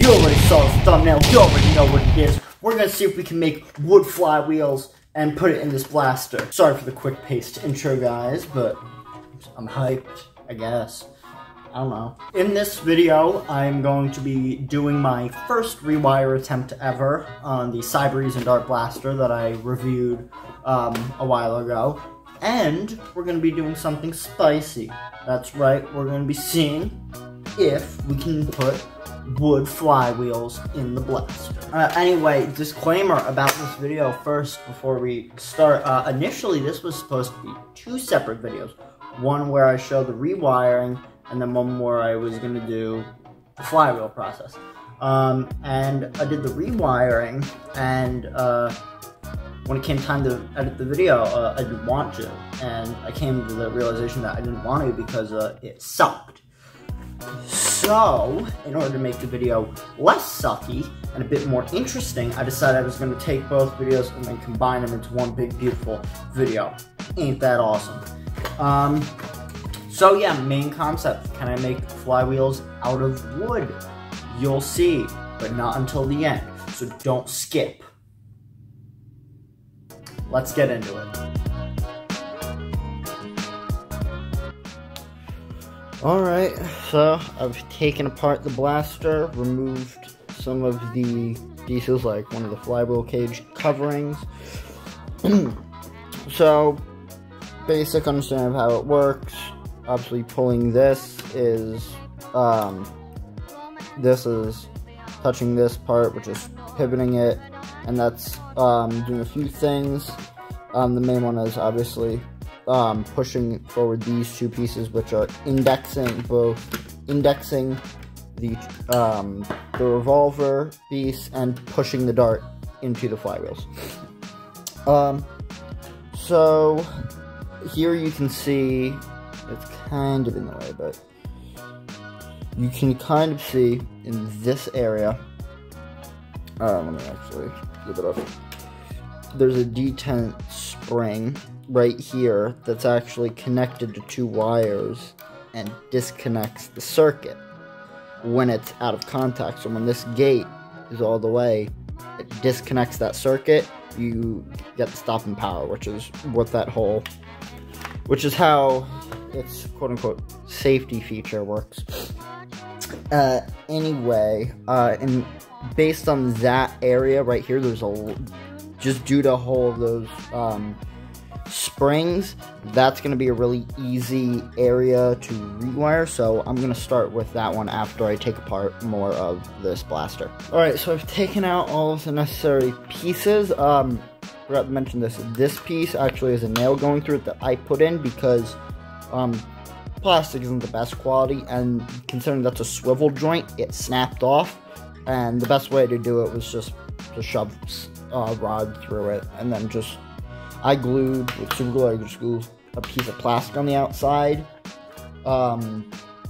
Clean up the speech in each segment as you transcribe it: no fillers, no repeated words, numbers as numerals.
You already saw the thumbnail, you already know what it is. We're gonna see if we can make wood flywheels and put it in this blaster. Sorry for the quick-paced intro, guys, but I'm hyped, I guess. I don't know. In this video, I'm going to be doing my first rewire attempt ever on the Cyberies and Dart Blaster that I reviewed a while ago. And we're going to be doing something spicy. That's right, we're going to be seeing if we can put wood flywheels in the blaster. Anyway, disclaimer about this video first before we start. Initially, this was supposed to be two separate videos. One where I show the rewiring, and then one where I was going to do the flywheel process. And I did the rewiring, and when it came time to edit the video, I didn't want to. And I came to the realization that I didn't want to because it sucked. So, in order to make the video less sucky and a bit more interesting, I decided I was going to take both videos and then combine them into one big, beautiful video. Ain't that awesome? So yeah, main concept, can I make flywheels out of wood? You'll see, but not until the end, so don't skip. Let's get into it. Alright, so I've taken apart the blaster, removed some of the pieces like one of the flywheel cage coverings. So, basic understanding of how it works. Obviously pulling this is touching this part, which is pivoting it, and that's doing a few things. The main one is obviously pushing forward these two pieces, which are indexing the revolver piece and pushing the dart into the flywheels. So here you can see, it's kind of in the way, but you can kind of see in this area, let me actually flip it up. There's a detent spring right here that's actually connected to two wires and disconnects the circuit when it's out of contact. So when this gate is all the way, it disconnects that circuit, you get the stopping power, which is how its quote-unquote safety feature works. Anyway, and based on that area right here, there's just due to all of those springs, that's going to be a really easy area to rewire, so I'm going to start with that one after I take apart more of this blaster. Alright, so I've taken out all of the necessary pieces. Forgot to mention this piece actually has a nail going through it that I put in because plastic isn't the best quality, and considering that's a swivel joint, it snapped off, and the best way to do it was just to shove a rod through it, and then I glued with super glue. I just glued a piece of plastic on the outside,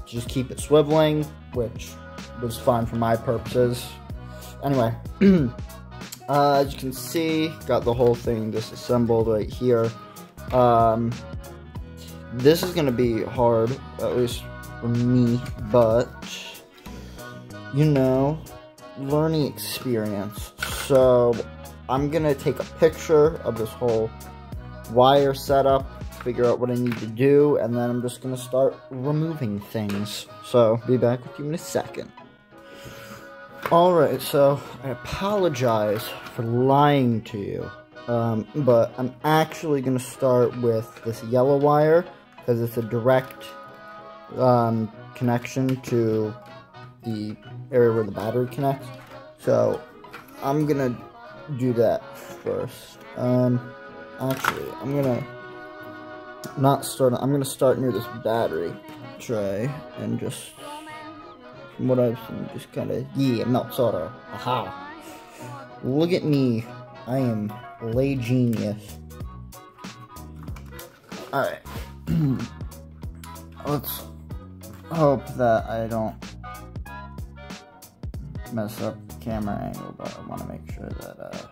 just keep it swiveling, which was fine for my purposes. Anyway, as you can see, got the whole thing disassembled right here. This is gonna be hard, at least for me, but you know, learning experience. So I'm gonna take a picture of this whole wire setup, figure out what I need to do, and then I'm just gonna start removing things. So, be back with you in a second. Alright, so I apologize for lying to you, but I'm actually gonna start with this yellow wire, because it's a direct connection to the area where the battery connects. So, I'm gonna do that first. Actually, I'm gonna start near this battery tray and just, from what I've seen, just kind of, melt soda. Aha! Look at me. I am lay genius. Alright. Let's hope that I don't mess up the camera angle, but I want to make sure that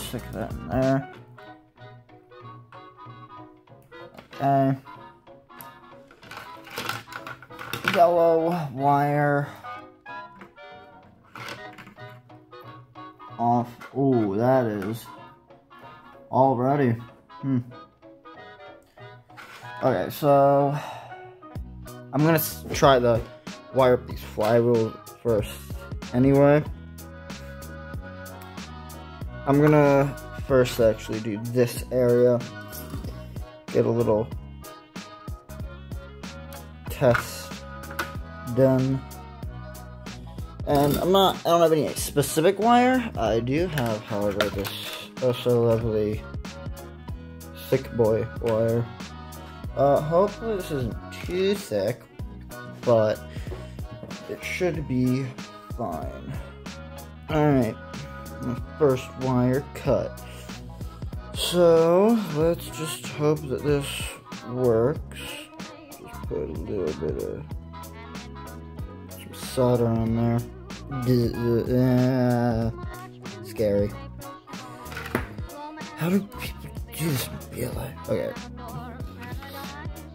stick that in there. Okay. yellow wire off. Ooh, that is already. Okay, so I'm gonna try to wire up these flywheels first. Anyway, I'm gonna first actually do this area. Get a little test done. And I don't have any specific wire. I do have, however, this so lovely thick boy wire. Hopefully this isn't too thick, but it should be fine. Alright, first wire cut. So, let's just hope that this works. Just put a little bit of some solder on there. Scary. How do people do this in real life? Okay.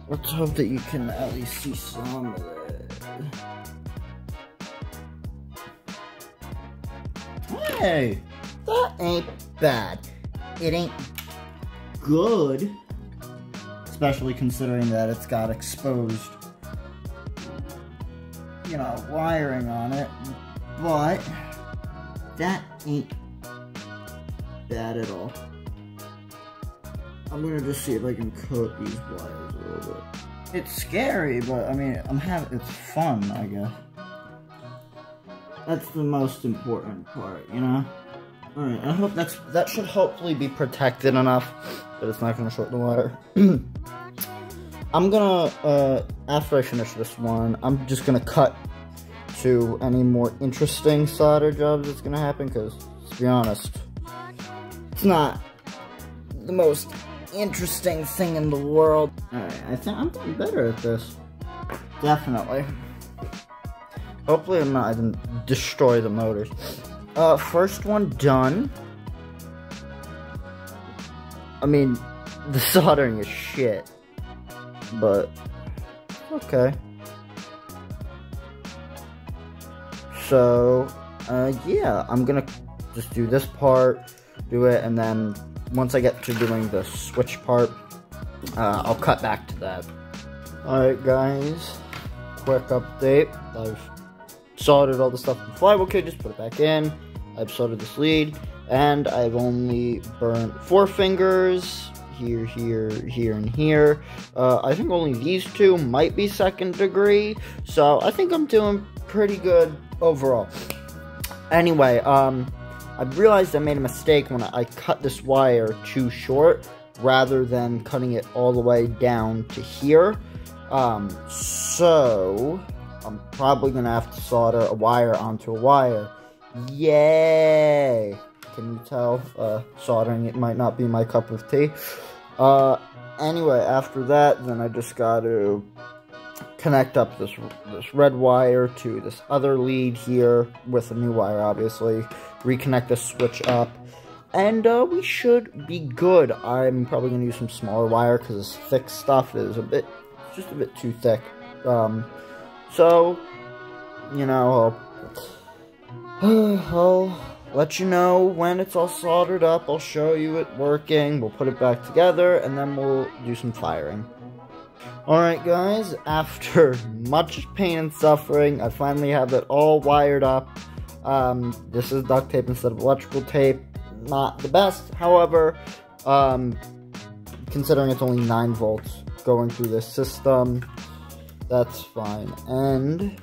Let's hope that you can at least see some of it. Hey! That ain't bad. It ain't good. Especially considering that it's got exposed, you know, wiring on it. But that ain't bad at all. I'm gonna just see if I can coat these wires a little bit. It's scary, but I mean, it's fun, I guess. That's the most important part, you know? Alright, I hope that should hopefully be protected enough that it's not gonna short the wire. I'm gonna, after I finish this one, I'm just gonna cut to any more interesting solder jobs that's gonna happen, because, to be honest, it's not the most interesting thing in the world. Alright, I think I'm getting better at this. Definitely. Hopefully I didn't destroy the motors. First one done. I mean, the soldering is shit. But, okay. So, yeah, I'm gonna just do this part, do it, and then once I get to doing the switch part, I'll cut back to that. Alright guys, quick update. I've soldered all the stuff in the flywheel kit, just put it back in. I've soldered this lead, and I've only burnt 4 fingers, here, here, here, and here. I think only these 2 might be 2nd degree, so I think I'm doing pretty good overall. Anyway, I realized I made a mistake when I cut this wire too short, rather than cutting it all the way down to here. So I'm probably gonna have to solder a wire onto a wire. Yay! Can you tell? Soldering it might not be my cup of tea. Anyway, after that, then I just got to connect up this red wire to this other lead here with a new wire, obviously. Reconnect the switch up, and we should be good. I'm probably gonna use some smaller wire because this thick stuff is just a bit too thick. So, you know, I'll let you know when it's all soldered up. I'll show you it working. We'll put it back together, and then we'll do some firing. Alright guys, after much pain and suffering, I finally have it all wired up. This is duct tape instead of electrical tape. Not the best, however, considering it's only 9 volts going through this system, that's fine. And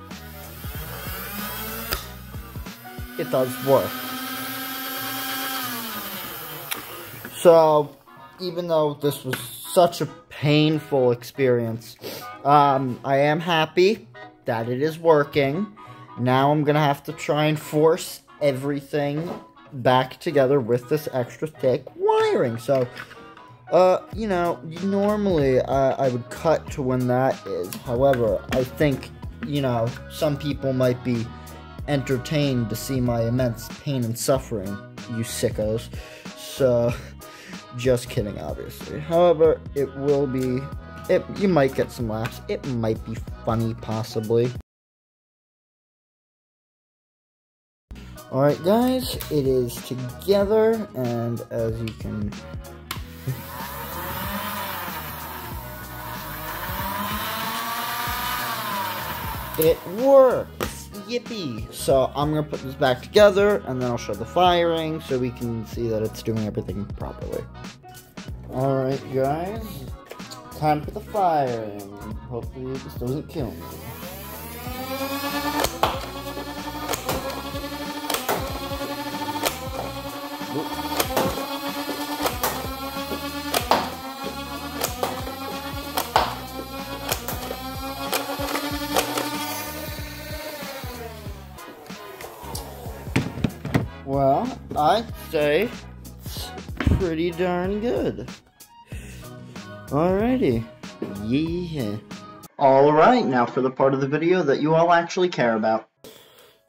it does work. So, even though this was such a painful experience, I am happy that it is working. Now I'm gonna have to try and force everything back together with this extra thick wiring. So, you know, normally I would cut to when that is. However, I think, you know, some people might be entertained to see my immense pain and suffering, you sickos. So, just kidding, obviously. However, it will be You might get some laughs. It might be funny, possibly. Alright guys, it is together, and as you can... It works! Yippee! So I'm going to put this back together, and then I'll show the firing, so we can see that it's doing everything properly. Alright guys, time for the firing. Hopefully this doesn't kill me. Well, I'd say it's pretty darn good. Alrighty. Yeah. Alright, now for the part of the video that you all actually care about.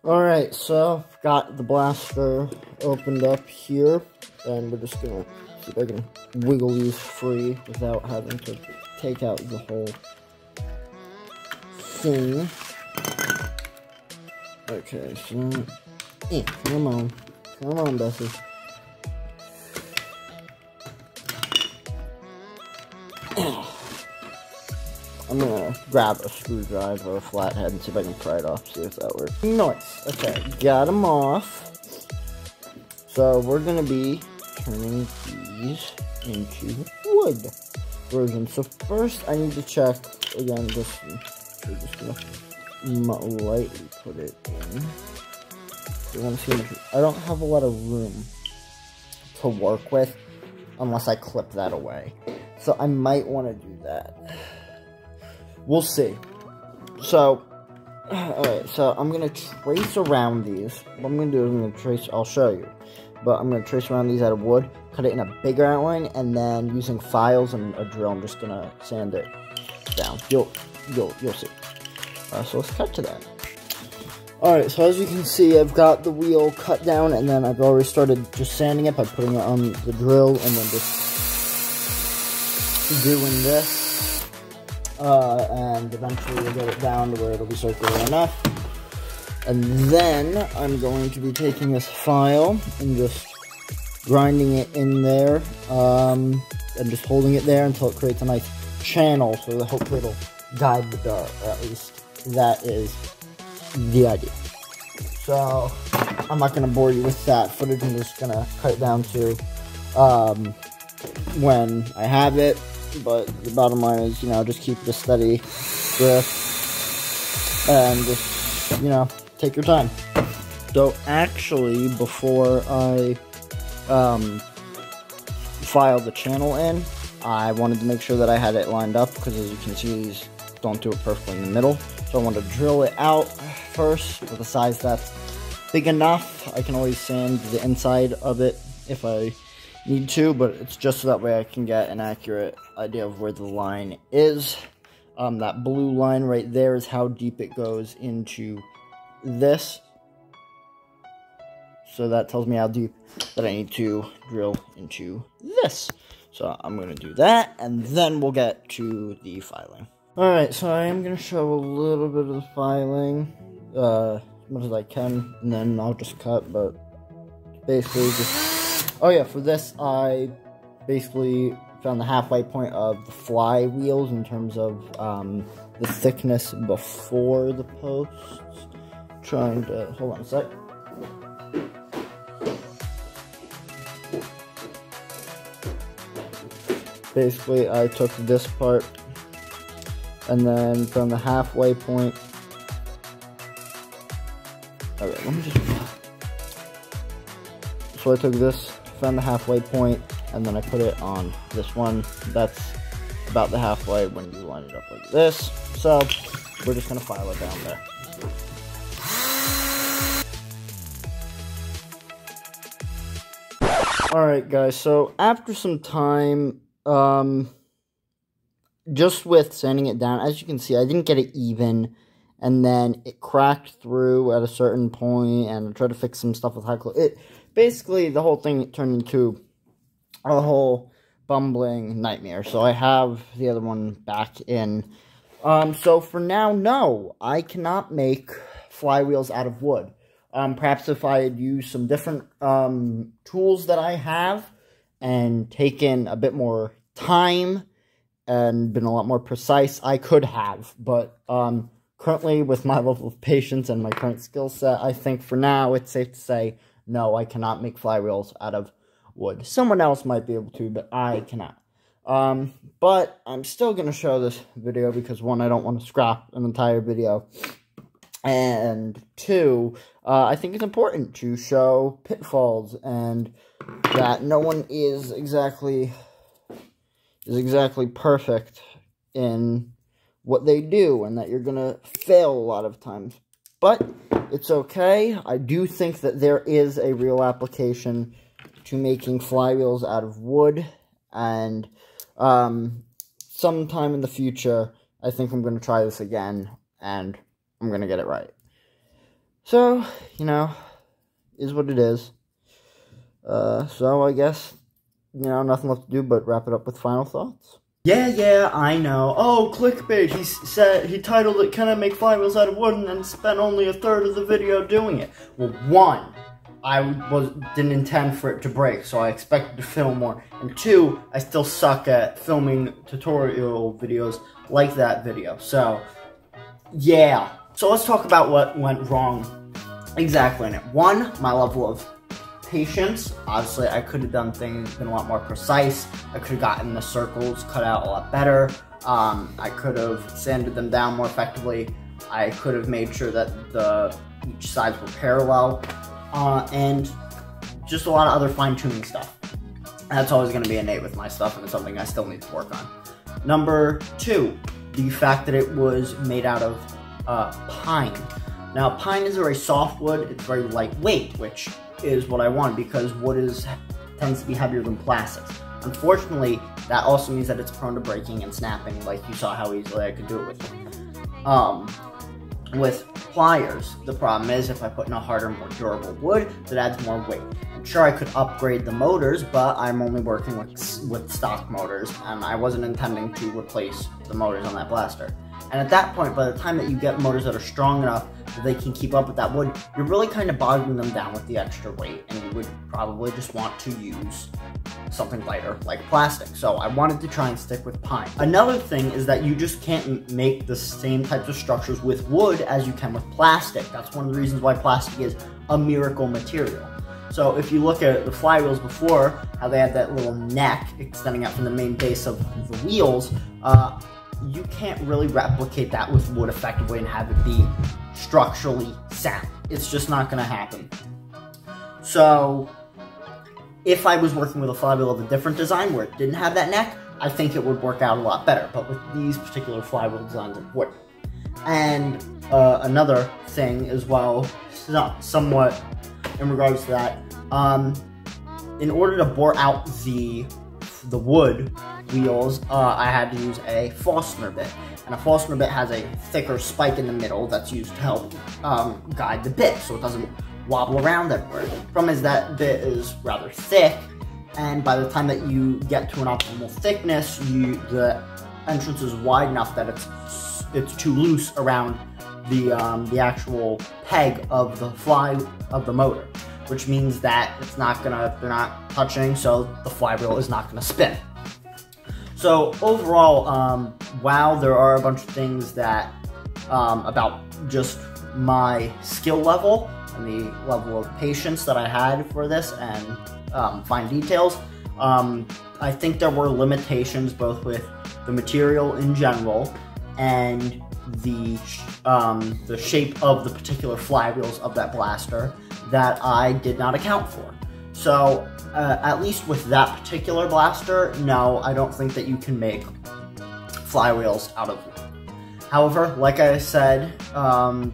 Alright, so I've got the blaster opened up here, and we're just gonna see if I can wiggle these free without having to take out the whole thing. Okay, so come on. Come on, Bessie. I'm gonna grab a screwdriver or a flathead and see if I can pry it off, see if that works. Nice. Okay, got them off. So we're gonna be turning these into wood version. So first I need to check, again, we're just gonna lightly put it in. You want to see much, I don't have a lot of room to work with unless I clip that away. So I might want to do that. We'll see. So, alright, so I'm going to trace around these. What I'm going to do is I'm going to trace, I'll show you. But I'm going to trace around these out of wood, cut it in a bigger outline, and then using files and a drill, I'm just going to sand it down. You'll see. So let's cut to that. Alright, so as you can see, I've got the wheel cut down, and then I've already started just sanding it by putting it on the drill, and then just doing this. And eventually we'll get it down to where it'll be circular enough. And then I'm going to be taking this file and just grinding it in there, and just holding it there until it creates a nice channel, so that hopefully it'll guide the dart, or at least that is the idea. So I'm not going to bore you with that footage. I'm just going to cut it down to when I have it. But the bottom line is, you know, just keep the steady grip and just, you know, take your time. So actually, before I file the channel in, I wanted to make sure that I had it lined up, because as you can see, these don't do it perfectly in the middle. So I want to drill it out first with a size that's big enough. I can always sand the inside of it if I need to, but it's just so that way I can get an accurate idea of where the line is. That blue line right there is how deep it goes into this. So that tells me how deep that I need to drill into this. So I'm going to do that, and then we'll get to the filing. Alright, so I am going to show a little bit of the filing, as much as I can, and then I'll just cut, but basically just... Oh yeah, for this, I basically found the halfway point of the flywheels in terms of the thickness before the posts. Trying to... Hold on a sec. Basically, I took this part and then from the halfway point... Alright, let me just... So I took this, found the halfway point, and then I put it on this one. That's about the halfway when you line it up like this. So, we're just going to file it down there. Alright guys, so after some time, just with sanding it down, as you can see, I didn't get it even, and then it cracked through at a certain point, and I tried to fix some stuff with hot glue. Basically, the whole thing turned into a whole bumbling nightmare. So I have the other one back in. So for now, no, I cannot make flywheels out of wood. Perhaps if I had used some different tools that I have and taken a bit more time and been a lot more precise, I could have. But currently, with my level of patience and my current skill set, I think for now it's safe to say, no, I cannot make flywheels out of wood. Someone else might be able to, but I cannot. But I'm still going to show this video because, one, I don't want to scrap an entire video. And two, I think it's important to show pitfalls and that no one is exactly perfect in what they do and that you're going to fail a lot of times. But it's okay. I do think that there is a real application to making flywheels out of wood, and sometime in the future, I think I'm going to try this again, and I'm going to get it right. So, you know, is what it is. So I guess, you know, nothing left to do but wrap it up with final thoughts. Yeah, I know. Oh, clickbait. He titled it, "Can I Make Flywheels Out of Wood?" and then spent only a third of the video doing it. Well, one, I didn't intend for it to break, so I expected to film more. And two, I still suck at filming tutorial videos like that video. So, yeah. So let's talk about what went wrong exactly in it. One, my level of patience. Obviously, I could have done things, been a lot more precise. I could have gotten the circles cut out a lot better. I could have sanded them down more effectively. I could have made sure that each sides were parallel. And just a lot of other fine-tuning stuff. That's always going to be innate with my stuff, and it's something I still need to work on. Number two, the fact that it was made out of pine. Now, pine is a very soft wood. It's very lightweight, which is what I want because wood tends to be heavier than plastics. Unfortunately, that also means that it's prone to breaking and snapping, like you saw how easily I could do it with pliers. The problem is if I put in a harder, more durable wood, that adds more weight. I'm sure I could upgrade the motors, but I'm only working with stock motors, and I wasn't intending to replace the motors on that blaster. And at that point, by the time that you get motors that are strong enough that they can keep up with that wood, you're really kind of bogging them down with the extra weight, and you would probably just want to use something lighter like plastic. So I wanted to try and stick with pine. Another thing is that you just can't make the same types of structures with wood as you can with plastic. That's one of the reasons why plastic is a miracle material. So if you look at the flywheels before, how they had that little neck extending out from the main base of the wheels, you can't really replicate that with wood effectively and have it be structurally sound. It's just not going to happen. So if I was working with a flywheel of a different design where it didn't have that neck, I think it would work out a lot better. But with these particular flywheel designs, it wouldn't. And another thing as well, somewhat in regards to that, in order to bore out the wood wheels, I had to use a Forstner bit. And a Forstner bit has a thicker spike in the middle that's used to help guide the bit so it doesn't wobble around everywhere. The problem is that bit is rather thick, and by the time that you get to an optimal thickness, the entrance is wide enough that it's too loose around the actual peg of the motor, which means that they're not touching, so the flywheel is not gonna spin. So overall, while there are a bunch of things that about just my skill level and the level of patience that I had for this and fine details, I think there were limitations both with the material in general and the shape of the particular flywheels of that blaster that I did not account for. So at least with that particular blaster, no, I don't think that you can make flywheels out of wood. However, like I said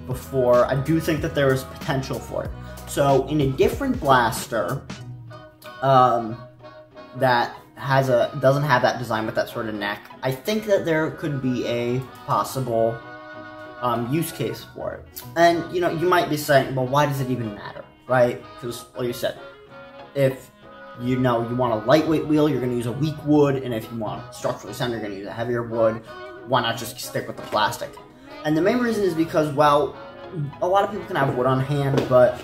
before, I do think that there is potential for it. So in a different blaster that doesn't have that design with that sort of neck, I think that there could be a possible use case for it. And you know, you might be saying, well, why does it even matter, right? Because like you said, if you know, you want a lightweight wheel, you're going to use a weak wood, and if you want structurally sound, you're going to use a heavier wood. Why not just stick with the plastic? And the main reason is because, well, a lot of people can have wood on hand, but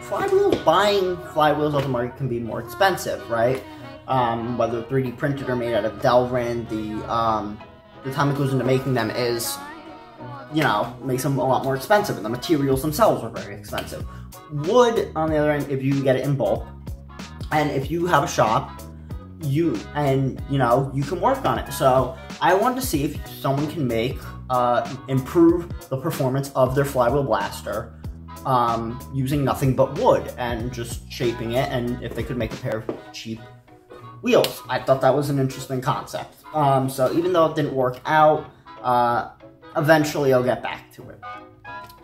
flywheels, buying flywheels off the market can be more expensive, right? Whether 3D printed or made out of Delrin, the time it goes into making them is, you know, makes them a lot more expensive, and the materials themselves are very expensive. Wood, on the other end, if you get it in bulk, and if you have a shop, you know, you can work on it. So I wanted to see if someone can make, improve the performance of their flywheel blaster, using nothing but wood and just shaping it, and if they could make a pair of cheap wheels. I thought that was an interesting concept. So even though it didn't work out, eventually I'll get back to it.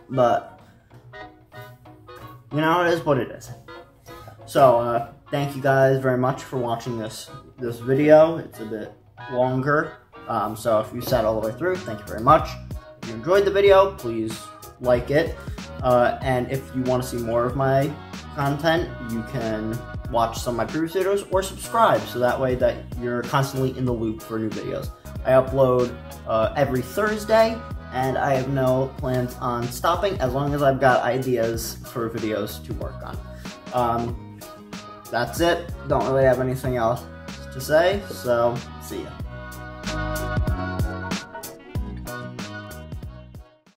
But, you know, it is what it is. So, thank you guys very much for watching this video. It's a bit longer, so if you sat all the way through, thank you very much. If you enjoyed the video, please like it, and if you want to see more of my content, you can watch some of my previous videos or subscribe, so that way that you're constantly in the loop for new videos. I upload every Thursday, and I have no plans on stopping as long as I've got ideas for videos to work on. That's it. Don't really have anything else to say, so see ya.